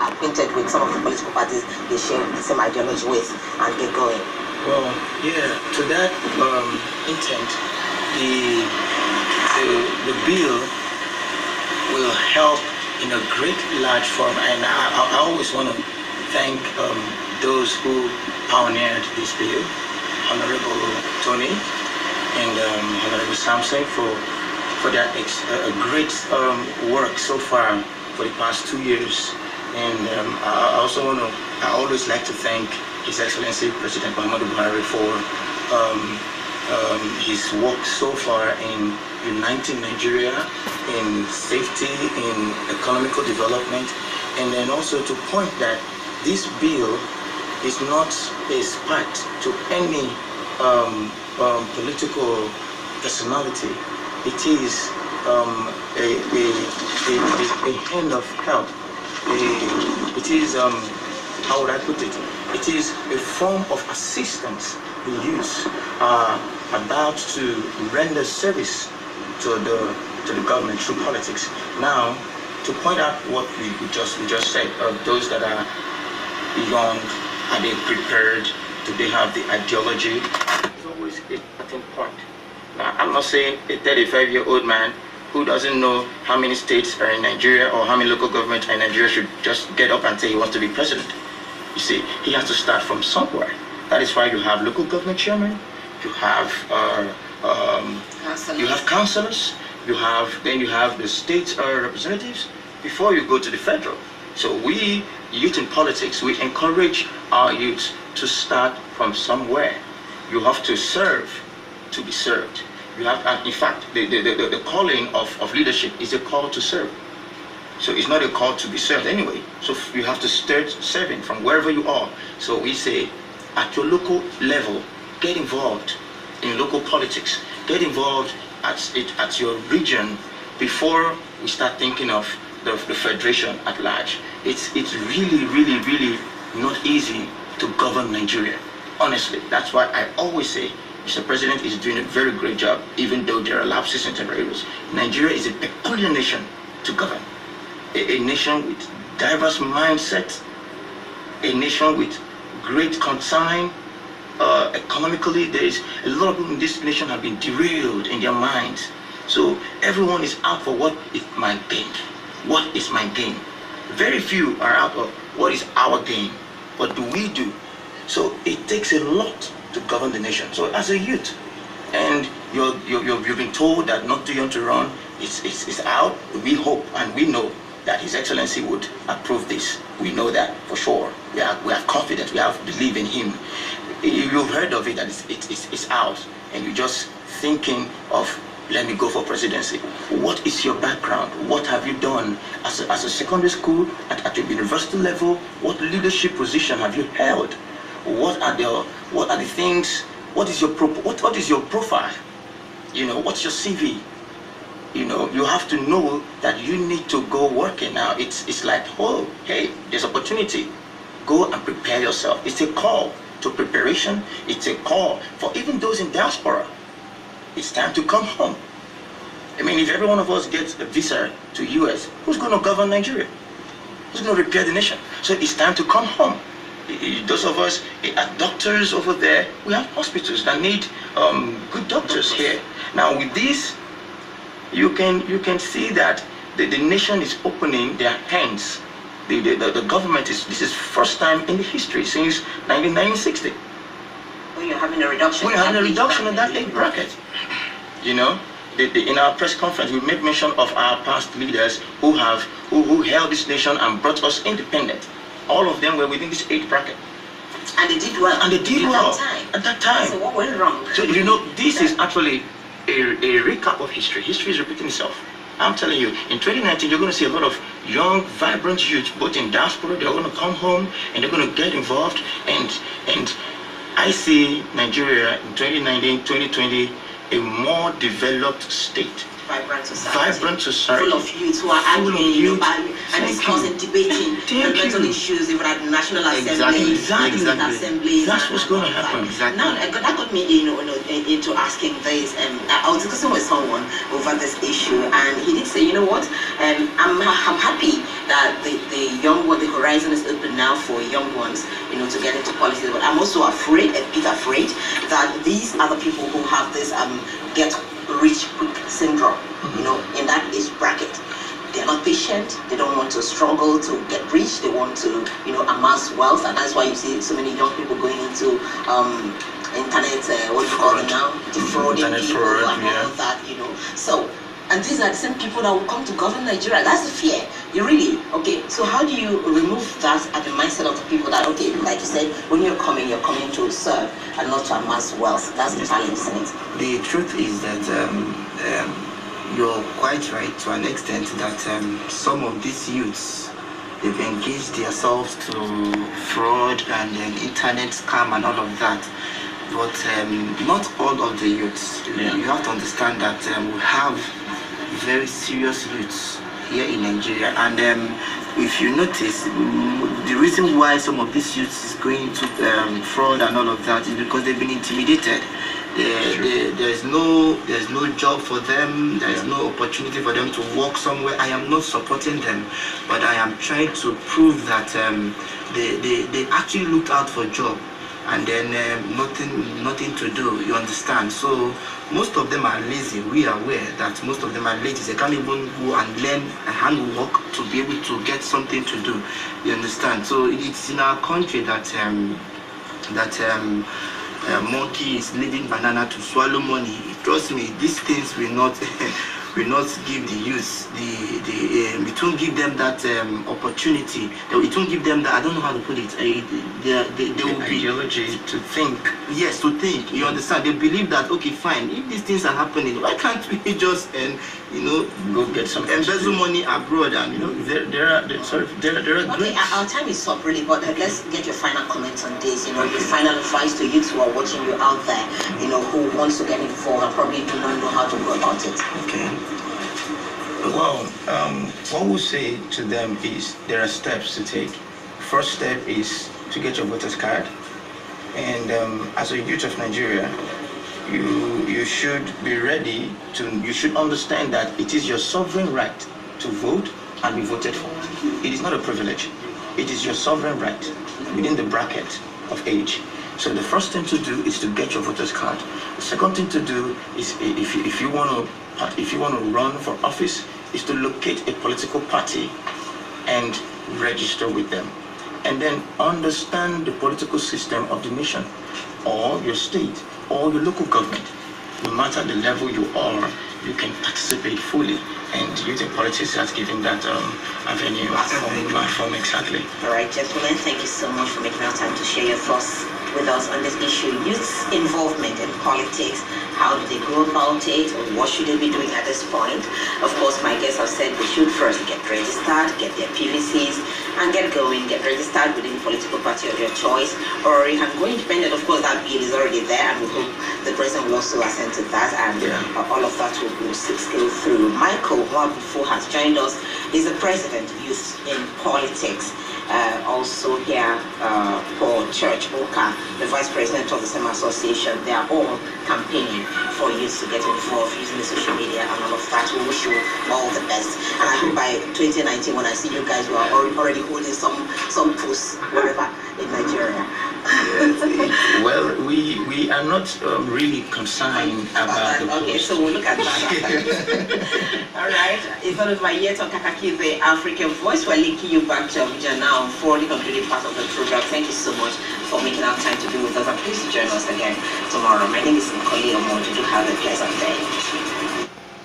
acquainted with some of the political parties they share the same ideology with and get going? Well, yeah, to that intent, the bill will help in a great large form, and I always want to thank those who pioneered this bill, Honorable Tony and Honorable Samson, for that great work so far for the past 2 years. And I always like to thank His Excellency President Muhammadu Buhari for his work so far in uniting Nigeria, in safety, in economical development, and then also to point that this bill is not a spat to any political personality. It is a hand of help. It is, how would I put it? It is a form of assistance the youth are about to render service to the government through politics. Now, to point out what we just said, those that are young, are they prepared? Do they have the ideology? It's always a starting point. Now, I'm not saying a 35-year-old man who doesn't know how many states are in Nigeria or how many local governments are in Nigeria should just get up and say he wants to be president. You see, he has to start from somewhere. That is why you have local government chairman, you have councillors, you have the state representatives before you go to the federal. So we, youth in politics, we encourage our youth to start from somewhere. You have to serve to be served. You have, in fact, the calling of leadership is a call to serve. So it's not a call to be served anyway. So you have to start serving from wherever you are. So we say, at your local level, get involved in local politics. Get involved at your region before we start thinking of the federation at large. It's really, really, really not easy to govern Nigeria. Honestly, that's why I always say Mr. President is doing a very great job, even though there are lapses in several areas. Nigeria is a peculiar nation to govern. A nation with diverse mindset, a nation with great concern. Economically, there is a lot of people in this nation have been derailed in their minds. So everyone is out for what is my gain. What is my gain? Very few are out for what is our gain. What do we do? So it takes a lot to govern the nation. So as a youth, and you've been told that not too young to run, it's out. We hope and we know that His Excellency would approve this. We know that for sure. We have confidence. We have belief in him. You've heard of it, that it's out, and you're just thinking of, let me go for presidency. What is your background? What have you done as a secondary school, at your university level? What leadership position have you held? What are the things? What is your profile? You know, what's your CV? You know, you have to know that you need to go working now. It's like, oh, hey, there's opportunity. Go and prepare yourself. It's a call to preparation. It's a call for even those in diaspora. It's time to come home. I mean, if every one of us gets a visa to US, who's going to govern Nigeria? Who's going to repair the nation? So it's time to come home. Those of us, doctors over there, we have hospitals that need good doctors here. Now with this, you can see that the nation is opening their hands. The government this is first time in the history since 1960. Well, you're having a reduction. We're having a reduction in that age bracket. You know, in our press conference, we made mention of our past leaders who held this nation and brought us independent. All of them were within this age bracket. And they did well. And they did well at that time. So what went wrong? So you know, this is actually a recap of history. History is repeating itself. I'm telling you, in 2019, you're going to see a lot of young, vibrant youth, both in diaspora. They're going to come home and they're going to get involved. And I see Nigeria in 2019, 2020, a more developed state. vibrant society. Vibrant society. Full of youths who are arguing and discussing, debating environmental issues, even at the National Assembly, Exactly. That's what's going to happen. Exactly. Now, that got me into asking this. I was discussing with someone over this issue, and he did say, you know what, I'm happy that the young one, the horizon is open now for young ones, to get into politics. But I'm also a bit afraid that these are the people who have this get rich quick syndrome, in that age bracket. They're not patient. They don't want to struggle to get rich. They want to, amass wealth, and that's why you see so many young people going into internet, what do you call it now? Defrauding people and all of that, So, and these are the same people that will come to govern Nigeria. That's the fear. Okay, so how do you remove that at the mindset of the people that, okay, like you said, when you're coming to serve and not to amass wealth? That's the challenge, isn't it? The truth is that you're quite right to an extent that some of these youths, they've engaged themselves to fraud and internet scam and all of that. But not all of the youths. You have to understand that we have very serious youths here in Nigeria, and if you notice, the reason why some of these youths is going into fraud and all of that is because they've been intimidated. There's no job for them. There's no opportunity for them to work somewhere. I am not supporting them, but I am trying to prove that they actually looked out for a job, and then nothing to do. You understand? So most of them are lazy. We are aware that most of them are lazy. They can't even go and learn handwork to be able to get something to do. You understand? So it's in our country that monkey is leaving banana to swallow money. Trust me, these things will not give the youth it won't give them that opportunity. It won't give them that, I don't know how to put it. They will be ideology to think. Yes, to think. You understand? They believe that, okay, fine, if these things are happening, why can't we just go get some embezzle money abroad? And there are okay, our time is up really, but let's get your final comments on this. Your final advice to youths who are watching you out there, who wants to get involved and probably do not know how to go about it. Okay. Well, what we'll say to them is there are steps to take. First step is to get your voter's card, and as a youth of Nigeria, you should be ready to. You should understand that it is your sovereign right to vote and be voted for. It is not a privilege. It is your sovereign right within the bracket of age. So the first thing to do is to get your voter's card. The second thing to do is, if you want to run for office, is to locate a political party and register with them, and then understand the political system of the nation, or your state, or your local government. No matter the level you are, you can participate fully. And youth in politics has given that avenue, platform, exactly. All right, gentlemen, thank you so much for making our time to share your thoughts with us on this issue. Youth's involvement in politics, how do they go about it, or what should they be doing at this point? Of course, my guests have said they should first get registered, get their PVCs, and get going, get registered within the political party of your choice, or you can go independent. Of course, that bill is already there, and we hope the president will also assent to that, and all of that will go through. Michael Wabufo has joined us. He's the president of Youth in Politics. Also here, Paul Church Oka, the vice president of the same association. They are all campaigning for youth to get involved using the social media and all of that. We wish you all the best. And I hope by 2019, when I see you guys, we are already holding some posts, whatever, in Nigeria. Well, we are not really concerned about the okay, so we'll look at that. All right, it's not over yet on KAKAKI, the African Voice. We're linking you back to Abuja now for the concluding part of the program. Thank you so much for making our time to be with us, and please join us again tomorrow. My name is Nkoli Omo. Do have a pleasant day.